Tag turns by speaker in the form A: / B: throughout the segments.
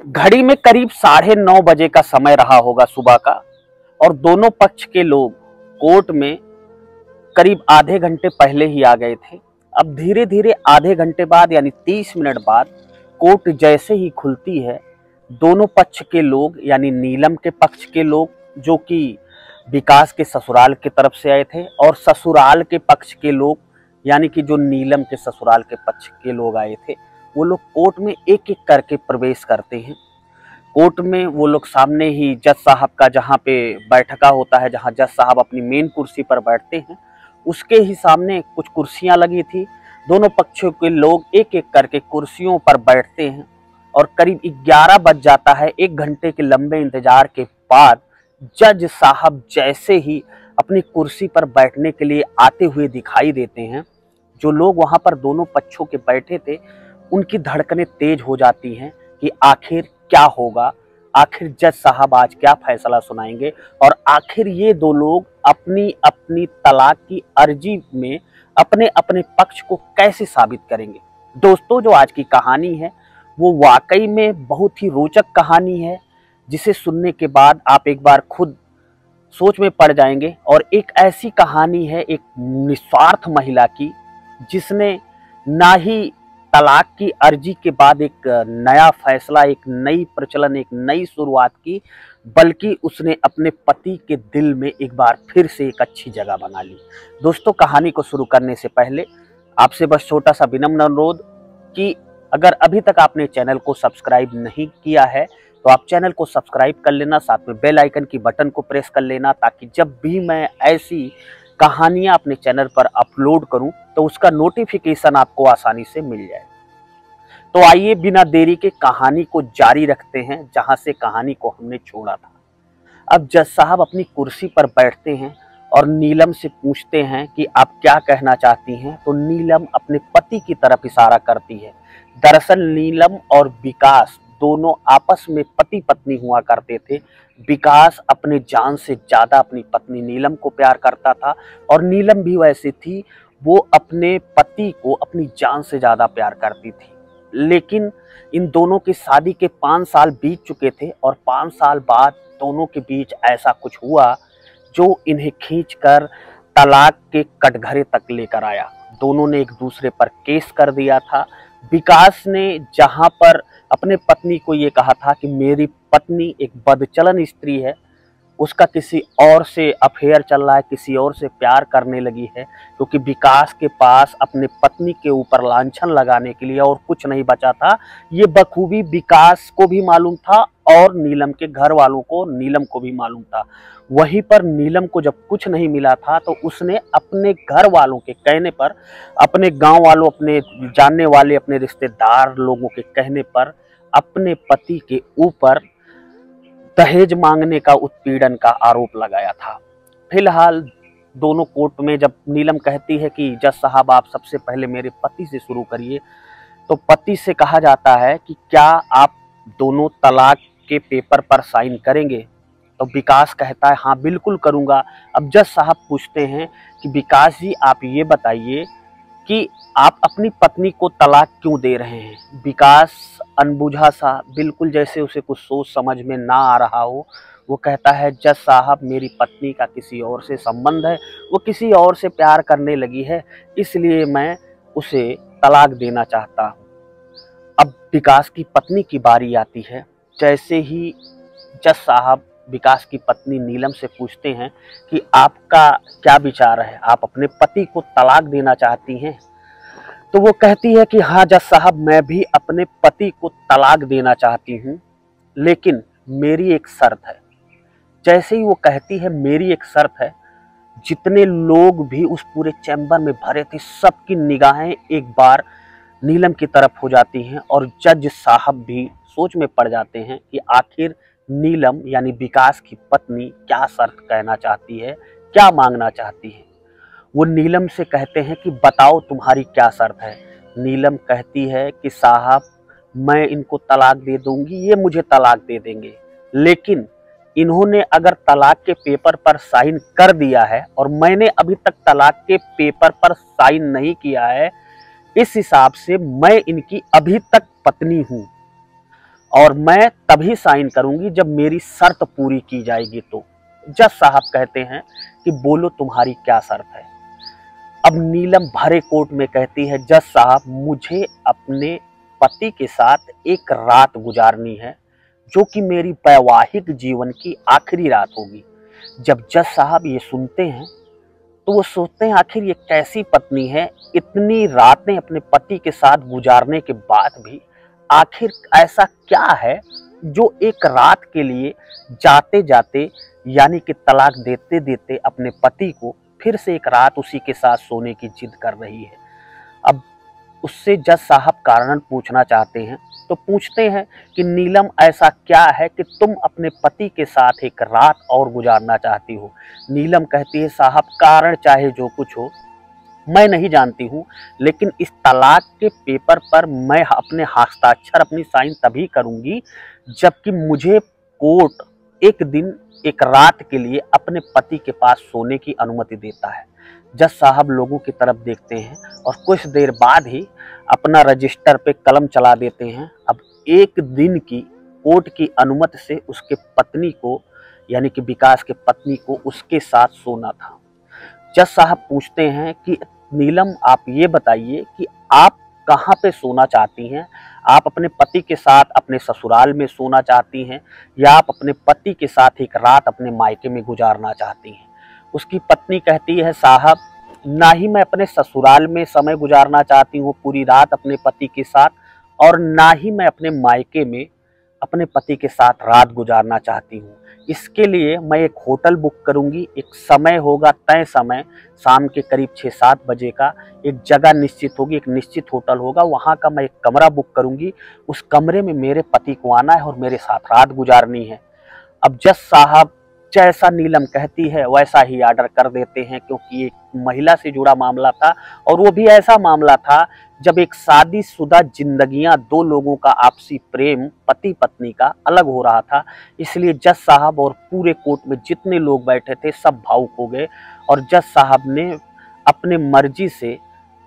A: घड़ी में करीब 9:30 बजे का समय रहा होगा सुबह का, और दोनों पक्ष के लोग कोर्ट में करीब आधे घंटे पहले ही आ गए थे। अब धीरे धीरे आधे घंटे बाद यानी 30 मिनट बाद कोर्ट जैसे ही खुलती है, दोनों पक्ष के लोग यानी नीलम के पक्ष के लोग, जो कि विकास के ससुराल की तरफ से आए थे, और ससुराल के पक्ष के लोग यानी कि जो नीलम के ससुराल के पक्ष के लोग आए थे, वो लोग कोर्ट में एक एक करके प्रवेश करते हैं। कोर्ट में वो लोग सामने ही जज साहब का जहाँ पे बैठका होता है, जहाँ जज साहब अपनी मेन कुर्सी पर बैठते हैं, उसके ही सामने कुछ कुर्सियां लगी थी। दोनों पक्षों के लोग एक एक करके कुर्सियों पर बैठते हैं और करीब 11 बज जाता है। 1 घंटे के लंबे इंतजार के बाद जज साहब जैसे ही अपनी कुर्सी पर बैठने के लिए आते हुए दिखाई देते हैं, जो लोग वहां पर दोनों पक्षों के बैठे थे, उनकी धड़कनें तेज हो जाती हैं कि आखिर क्या होगा, आखिर जज साहब आज क्या फैसला सुनाएंगे, और आखिर ये दो लोग अपनी अपनी तलाक की अर्जी में अपने अपने पक्ष को कैसे साबित करेंगे। दोस्तों, जो आज की कहानी है वो वाकई में बहुत ही रोचक कहानी है, जिसे सुनने के बाद आप एक बार खुद सोच में पड़ जाएंगे। और एक ऐसी कहानी है एक निस्वार्थ महिला की, जिसने ना ही तलाक की अर्जी के बाद एक नया फैसला, एक नई प्रचलन, एक नई शुरुआत की, बल्कि उसने अपने पति के दिल में एक बार फिर से एक अच्छी जगह बना ली। दोस्तों, कहानी को शुरू करने से पहले आपसे बस छोटा सा विनम्र अनुरोध कि अगर अभी तक आपने चैनल को सब्सक्राइब नहीं किया है तो आप चैनल को सब्सक्राइब कर लेना, साथ में बेल आइकन की बटन को प्रेस कर लेना, ताकि जब भी मैं ऐसी कहानियां अपने चैनल पर अपलोड करूं तो उसका नोटिफिकेशन आपको आसानी से मिल जाए। तो आइए बिना देरी के कहानी को जारी रखते हैं जहां से कहानी को हमने छोड़ा था। अब जज साहब अपनी कुर्सी पर बैठते हैं और नीलम से पूछते हैं कि आप क्या कहना चाहती हैं। तो नीलम अपने पति की तरफ इशारा करती है। दरअसल नीलम और विकास दोनों आपस में पति पत्नी हुआ करते थे। विकास अपने जान से ज्यादा अपनी पत्नी नीलम को प्यार करता था, और नीलम भी वैसी थी, वो अपने पति को अपनी जान से ज्यादा प्यार करती थी। लेकिन इन दोनों की शादी के 5 साल बीत चुके थे, और 5 साल बाद दोनों के बीच ऐसा कुछ हुआ जो इन्हें खींचकर तलाक के कटघरे तक लेकर आया। दोनों ने एक दूसरे पर केस कर दिया था। विकास ने जहां पर अपने पत्नी को ये कहा था कि मेरी पत्नी एक बदचलन स्त्री है, उसका किसी और से अफेयर चल रहा है, किसी और से प्यार करने लगी है, क्योंकि विकास के पास अपने पत्नी के ऊपर लांछन लगाने के लिए और कुछ नहीं बचा था। ये बखूबी विकास को भी मालूम था और नीलम के घर वालों को, नीलम को भी मालूम था। वहीं पर नीलम को जब कुछ नहीं मिला था तो उसने अपने घर वालों के कहने पर, अपने गांव वालों, अपने जानने वाले, अपने रिश्तेदार लोगों के कहने पर अपने पति के ऊपर दहेज मांगने का, उत्पीड़न का आरोप लगाया था। फिलहाल दोनों कोर्ट में जब नीलम कहती है कि जज साहब आप सबसे पहले मेरे पति से शुरू करिए, तो पति से कहा जाता है कि क्या आप दोनों तलाक के पेपर पर साइन करेंगे। तो विकास कहता है हाँ बिल्कुल करूंगा। अब जज साहब पूछते हैं कि विकास जी आप ये बताइए कि आप अपनी पत्नी को तलाक क्यों दे रहे हैं। विकास अनबुझा सा, बिल्कुल जैसे उसे कुछ सोच समझ में ना आ रहा हो, वो कहता है जज साहब मेरी पत्नी का किसी और से संबंध है, वो किसी और से प्यार करने लगी है, इसलिए मैं उसे तलाक देना चाहता हूँ। अब विकास की पत्नी की बारी आती है। जैसे ही जज साहब विकास की पत्नी नीलम से पूछते हैं कि आपका क्या विचार है, आप अपने पति को तलाक देना चाहती हैं, तो वो कहती है कि हाँ जज साहब मैं भी अपने पति को तलाक देना चाहती हूँ, लेकिन मेरी एक शर्त है। जैसे ही वो कहती है मेरी एक शर्त है, जितने लोग भी उस पूरे चैम्बर में भरे थे सबकी निगाहें एक बार नीलम की तरफ हो जाती हैं, और जज साहब भी सोच में पड़ जाते हैं कि आखिर नीलम यानी विकास की पत्नी क्या शर्त कहना चाहती है, क्या मांगना चाहती है। वो नीलम से कहते हैं कि बताओ तुम्हारी क्या शर्त है। नीलम कहती है कि साहब मैं इनको तलाक दे दूंगी, ये मुझे तलाक दे देंगे, लेकिन इन्होंने अगर तलाक के पेपर पर साइन कर दिया है और मैंने अभी तक तलाक के पेपर पर साइन नहीं किया है, इस हिसाब से मैं इनकी अभी तक पत्नी हूं। और मैं तभी साइन करूंगी जब मेरी शर्त पूरी की जाएगी। तो जज साहब कहते हैं कि बोलो तुम्हारी क्या शर्त है। अब नीलम भरे कोर्ट में कहती है, जज साहब मुझे अपने पति के साथ एक रात गुजारनी है, जो कि मेरी वैवाहिक जीवन की आखिरी रात होगी। जब जज साहब ये सुनते हैं तो वो सोचते हैं आखिर ये कैसी पत्नी है, इतनी रातें अपने पति के साथ गुजारने के बाद भी आखिर ऐसा क्या है जो एक रात के लिए जाते जाते यानी कि तलाक देते देते अपने पति को फिर से एक रात उसी के साथ सोने की जिद कर रही है। अब उससे जज साहब कारण पूछना चाहते हैं तो पूछते हैं कि नीलम ऐसा क्या है कि तुम अपने पति के साथ एक रात और गुजारना चाहती हो। नीलम कहती है, साहब कारण चाहे जो कुछ हो मैं नहीं जानती हूँ, लेकिन इस तलाक के पेपर पर मैं अपने हस्ताक्षर अपनी साइन तभी करूंगी जबकि मुझे कोर्ट एक दिन एक रात के लिए अपने पति के पास सोने की अनुमति देता है। जज साहब लोगों की तरफ देखते हैं और कुछ देर बाद ही अपना रजिस्टर पे कलम चला देते हैं। अब एक दिन की कोर्ट की अनुमति से उसके पत्नी को यानी कि विकास के पत्नी को उसके साथ सोना था। जज साहब पूछते हैं कि नीलम आप ये बताइए कि आप कहाँ पे सोना चाहती हैं, आप अपने पति के साथ अपने ससुराल में सोना चाहती हैं या आप अपने पति के साथ एक रात अपने मायके में गुजारना चाहती हैं। उसकी पत्नी कहती है, साहब ना ही मैं अपने ससुराल में समय गुजारना चाहती हूँ पूरी रात अपने पति के साथ, और ना ही मैं अपने मायके में अपने पति के साथ रात गुजारना चाहती हूँ। इसके लिए मैं एक होटल बुक करूंगी, एक समय होगा तय समय, शाम के करीब 6-7 बजे का, एक जगह निश्चित होगी, एक निश्चित होटल होगा, वहाँ का मैं एक कमरा बुक करूंगी। उस कमरे में मेरे पति को आना है और मेरे साथ रात गुजारनी है। अब जज साहब जैसा नीलम कहती है वैसा ही ऑर्डर कर देते हैं, क्योंकि एक महिला से जुड़ा मामला था और वो भी ऐसा मामला था जब एक शादीशुदा जिंदगियां दो लोगों का आपसी प्रेम पति पत्नी का अलग हो रहा था। इसलिए जज साहब और पूरे कोर्ट में जितने लोग बैठे थे सब भावुक हो गए और जज साहब ने अपने मर्जी से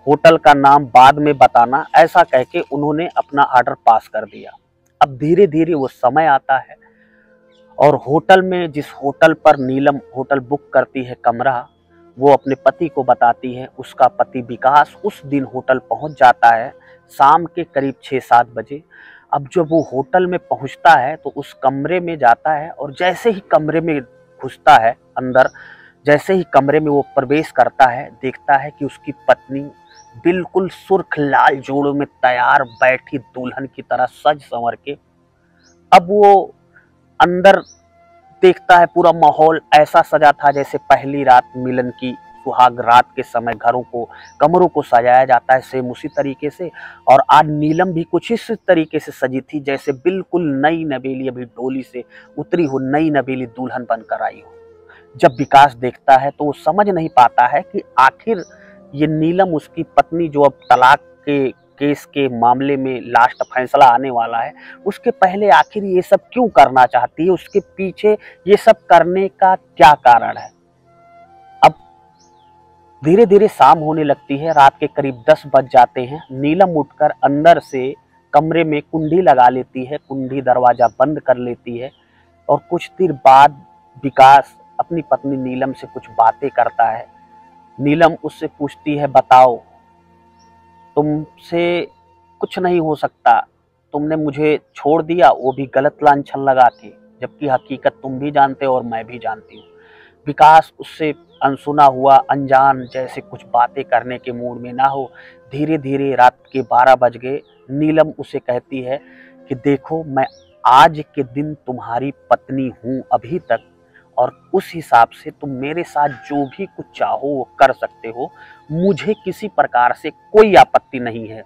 A: होटल का नाम बाद में बताना ऐसा कह के उन्होंने अपना ऑर्डर पास कर दिया। अब धीरे धीरे वो समय आता है और होटल में जिस होटल पर नीलम होटल बुक करती है कमरा, वो अपने पति को बताती है। उसका पति विकास उस दिन होटल पहुंच जाता है शाम के करीब 6-7 बजे। अब जब वो होटल में पहुंचता है तो उस कमरे में जाता है और जैसे ही कमरे में घुसता है अंदर, जैसे ही कमरे में वो प्रवेश करता है, देखता है कि उसकी पत्नी बिल्कुल सुर्ख लाल जोड़ों में तैयार बैठी दुल्हन की तरह सज संवर के। अब वो अंदर देखता है पूरा माहौल ऐसा सजा था जैसे पहली रात मिलन की सुहाग रात के समय घरों को कमरों को सजाया जाता है, सेम उसी तरीके से। और आज नीलम भी कुछ इस तरीके से सजी थी जैसे बिल्कुल नई नवेली अभी डोली से उतरी हो, नई नवेली दुल्हन बनकर आई हो। जब विकास देखता है तो वो समझ नहीं पाता है कि आखिर ये नीलम उसकी पत्नी जो अब तलाक के केस के मामले में लास्ट फैसला आने वाला है, उसके पहले आखिर ये सब क्यों करना चाहती है, उसके पीछे ये सब करने का क्या कारण है। अब धीरे धीरे शाम होने लगती है, रात के करीब 10 बज जाते हैं। नीलम उठकर अंदर से कमरे में कुंडी लगा लेती है, कुंडी दरवाजा बंद कर लेती है और कुछ देर बाद विकास अपनी पत्नी नीलम से कुछ बातें करता है। नीलम उससे पूछती है, बताओ तुमसे कुछ नहीं हो सकता, तुमने मुझे छोड़ दिया वो भी गलत लांछन लगा के, जबकि हकीकत तुम भी जानते हो और मैं भी जानती हूँ। विकास उससे अनसुना हुआ अनजान जैसे कुछ बातें करने के मूड में ना हो। धीरे धीरे रात के 12 बज गए। नीलम उसे कहती है कि देखो मैं आज के दिन तुम्हारी पत्नी हूँ अभी तक, और उस हिसाब से तुम मेरे साथ जो भी कुछ चाहो वो कर सकते हो, मुझे किसी प्रकार से कोई आपत्ति नहीं है।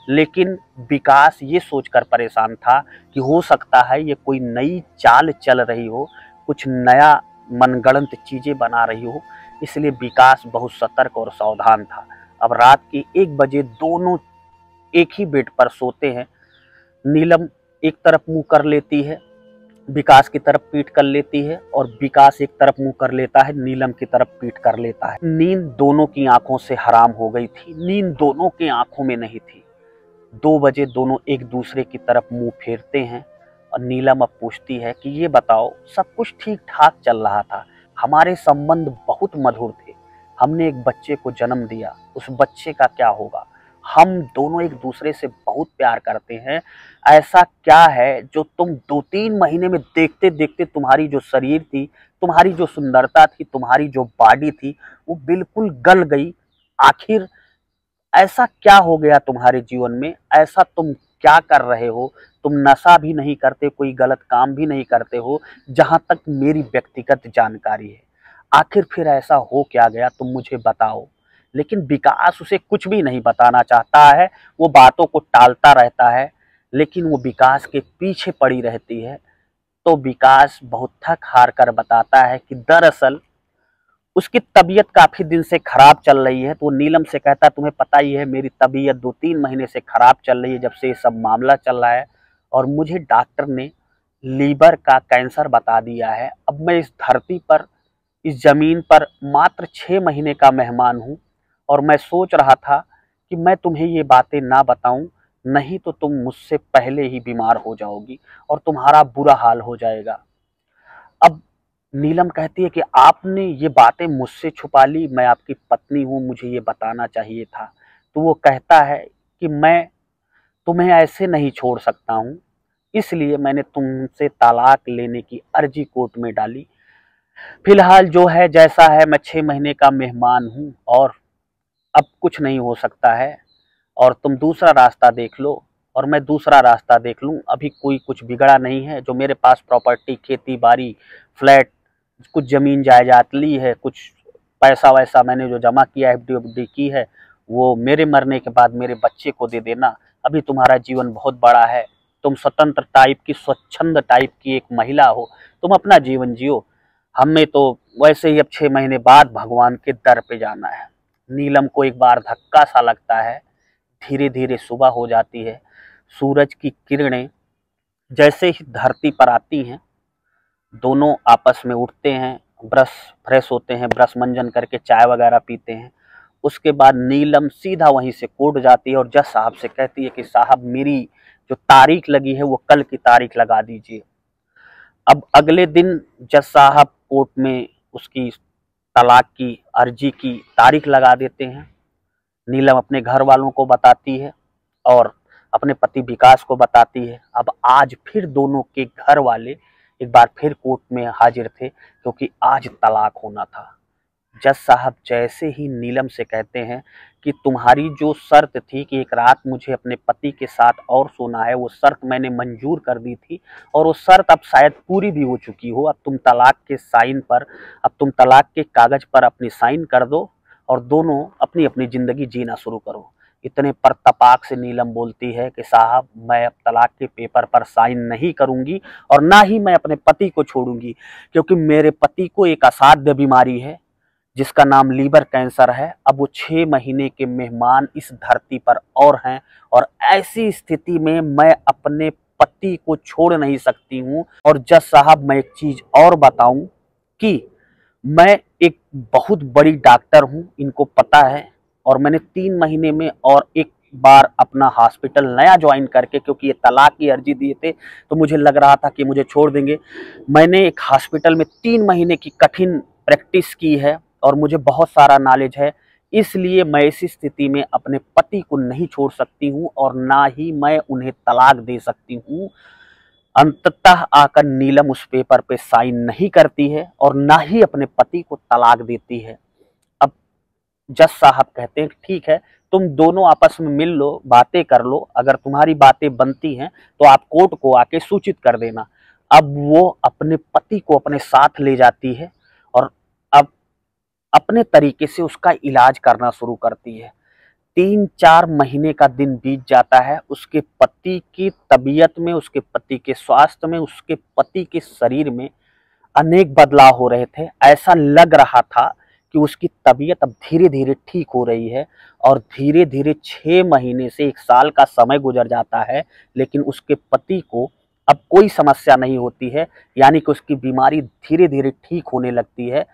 A: लेकिन विकास ये सोचकर परेशान था कि हो सकता है ये कोई नई चाल चल रही हो, कुछ नया मनगढ़ंत चीजें बना रही हो, इसलिए विकास बहुत सतर्क और सावधान था। अब रात के 1 बजे दोनों एक ही बेड पर सोते हैं। नीलम एक तरफ मुंह कर लेती है, विकास की तरफ पीठ कर लेती है, और विकास एक तरफ मुंह कर लेता है, नीलम की तरफ पीठ कर लेता है। नींद दोनों की आंखों से हराम हो गई थी, नींद दोनों की आंखों में नहीं थी। 2 बजे दोनों एक दूसरे की तरफ मुंह फेरते हैं और नीलम अब पूछती है कि ये बताओ, सब कुछ ठीक ठाक चल रहा था, हमारे संबंध बहुत मधुर थे, हमने एक बच्चे को जन्म दिया, उस बच्चे का क्या होगा? हम दोनों एक दूसरे से बहुत प्यार करते हैं। ऐसा क्या है जो तुम 2-3 महीने में देखते देखते तुम्हारी जो शरीर थी, तुम्हारी जो सुंदरता थी, तुम्हारी जो बॉडी थी, वो बिल्कुल गल गई? आखिर ऐसा क्या हो गया तुम्हारे जीवन में? ऐसा तुम क्या कर रहे हो? तुम नशा भी नहीं करते, कोई गलत काम भी नहीं करते हो, जहां तक मेरी व्यक्तिगत जानकारी है। आखिर फिर ऐसा हो क्या गया, तुम मुझे बताओ। लेकिन विकास उसे कुछ भी नहीं बताना चाहता है, वो बातों को टालता रहता है, लेकिन वो विकास के पीछे पड़ी रहती है। तो विकास बहुत थक हार कर बताता है कि दरअसल उसकी तबीयत काफी दिन से खराब चल रही है। तो वो नीलम से कहता है, तुम्हें पता ही है मेरी तबीयत 2-3 महीने से खराब चल रही है, जब से ये सब मामला चल रहा है, और मुझे डॉक्टर ने लीवर का कैंसर बता दिया है। अब मैं इस धरती पर, इस जमीन पर मात्र 6 महीने का मेहमान हूँ, और मैं सोच रहा था कि मैं तुम्हें ये बातें ना बताऊं, नहीं तो तुम मुझसे पहले ही बीमार हो जाओगी और तुम्हारा बुरा हाल हो जाएगा। अब नीलम कहती है कि आपने ये बातें मुझसे छुपा ली, मैं आपकी पत्नी हूँ, मुझे ये बताना चाहिए था। तो वो कहता है कि मैं तुम्हें ऐसे नहीं छोड़ सकता हूँ, इसलिए मैंने तुमसे तलाक लेने की अर्जी कोर्ट में डाली। फिलहाल जो है जैसा है, मैं 6 महीने का मेहमान हूँ और अब कुछ नहीं हो सकता है, और तुम दूसरा रास्ता देख लो और मैं दूसरा रास्ता देख लूँ। अभी कोई कुछ बिगड़ा नहीं है, जो मेरे पास प्रॉपर्टी, खेती बाड़ी, फ्लैट, कुछ ज़मीन जायदाद ली है, कुछ पैसा वैसा मैंने जो जमा किया है, एफडी उफडी की है, वो मेरे मरने के बाद मेरे बच्चे को दे देना। अभी तुम्हारा जीवन बहुत बड़ा है, तुम स्वतंत्र टाइप की, स्वच्छंद टाइप की एक महिला हो, तुम अपना जीवन जियो, हमें तो वैसे ही अब 6 महीने बाद भगवान के दर पे जाना है। नीलम को एक बार धक्का सा लगता है। धीरे धीरे सुबह हो जाती है। सूरज की किरणें जैसे ही धरती पर आती हैं, दोनों आपस में उठते हैं, ब्रश फ्रेश होते हैं, ब्रश मंजन करके चाय वगैरह पीते हैं। उसके बाद नीलम सीधा वहीं से कोर्ट जाती है और जज साहब से कहती है कि साहब, मेरी जो तारीख लगी है वो कल की तारीख लगा दीजिए। अब अगले दिन जज साहब कोर्ट में उसकी तलाक की अर्जी की तारीख लगा देते हैं। नीलम अपने घर वालों को बताती है और अपने पति विकास को बताती है। अब आज फिर दोनों के घर वाले एक बार फिर कोर्ट में हाजिर थे, क्योंकि आज तलाक होना था। जज साहब जैसे ही नीलम से कहते हैं कि तुम्हारी जो शर्त थी कि एक रात मुझे अपने पति के साथ और सोना है, वो शर्त मैंने मंजूर कर दी थी और वो शर्त अब शायद पूरी भी हो चुकी हो। अब तुम तलाक के कागज पर अपनी साइन कर दो और दोनों अपनी अपनी जिंदगी जीना शुरू करो। इतने पर तपाक से नीलम बोलती है कि साहब, मैं अब तलाक के पेपर पर साइन नहीं करूंगी और ना ही मैं अपने पति को छोड़ूंगी, क्योंकि मेरे पति को एक असाध्य बीमारी है जिसका नाम लीवर कैंसर है। अब वो 6 महीने के मेहमान इस धरती पर और हैं, और ऐसी स्थिति में मैं अपने पति को छोड़ नहीं सकती हूँ। और जज साहब, मैं एक चीज और बताऊं कि मैं एक बहुत बड़ी डॉक्टर हूँ, इनको पता है, और मैंने 3 महीने में और एक बार अपना हॉस्पिटल नया ज्वाइन करके, क्योंकि ये तलाक की अर्जी दिए थे तो मुझे लग रहा था कि मुझे छोड़ देंगे, मैंने एक हॉस्पिटल में 3 महीने की कठिन प्रैक्टिस की है और मुझे बहुत सारा नॉलेज है। इसलिए मैं इस स्थिति में अपने पति को नहीं छोड़ सकती हूँ और ना ही मैं उन्हें तलाक दे सकती हूँ। अंततः आकर नीलम उस पेपर पे साइन नहीं करती है और ना ही अपने पति को तलाक देती है। अब जज साहब कहते हैं, ठीक है, तुम दोनों आपस में मिल लो, बातें कर लो, अगर तुम्हारी बातें बनती हैं तो आप कोर्ट को आके सूचित कर देना। अब वो अपने पति को अपने साथ ले जाती है और अब अपने तरीके से उसका इलाज करना शुरू करती है। 3-4 महीने का दिन बीत जाता है। उसके पति की तबीयत में, उसके पति के स्वास्थ्य में, उसके पति के शरीर में अनेक बदलाव हो रहे थे। ऐसा लग रहा था कि उसकी तबीयत अब धीरे धीरे ठीक हो रही है, और धीरे धीरे 6 महीने से 1 साल का समय गुजर जाता है, लेकिन उसके पति को अब कोई समस्या नहीं होती है, यानी कि उसकी बीमारी धीरे धीरे ठीक होने लगती है।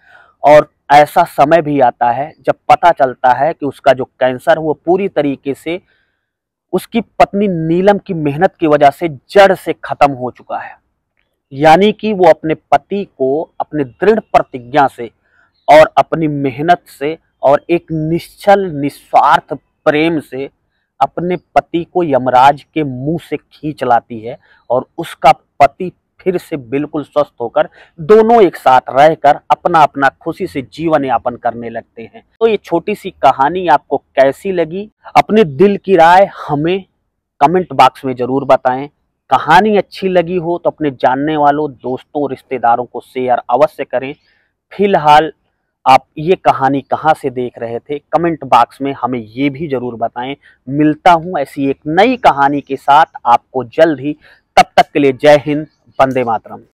A: और ऐसा समय भी आता है जब पता चलता है कि उसका जो कैंसर वो पूरी तरीके से उसकी पत्नी नीलम की मेहनत की वजह से जड़ से खत्म हो चुका है। यानी कि वो अपने पति को अपने दृढ़ प्रतिज्ञा से और अपनी मेहनत से और एक निश्चल निस्वार्थ प्रेम से अपने पति को यमराज के मुंह से खींच लाती है और उसका पति फिर से बिल्कुल स्वस्थ होकर दोनों एक साथ रहकर अपना अपना खुशी से जीवन यापन करने लगते हैं। तो ये छोटी सी कहानी आपको कैसी लगी, अपने दिल की राय हमें कमेंट बॉक्स में जरूर बताएं। कहानी अच्छी लगी हो तो अपने जानने वालों, दोस्तों, रिश्तेदारों को शेयर अवश्य करें। फिलहाल आप ये कहानी कहाँ से देख रहे थे, कमेंट बॉक्स में हमें ये भी जरूर बताएं। मिलता हूं ऐसी एक नई कहानी के साथ आपको जल्द ही। तब तक के लिए जय हिंद, वंदे मातरम।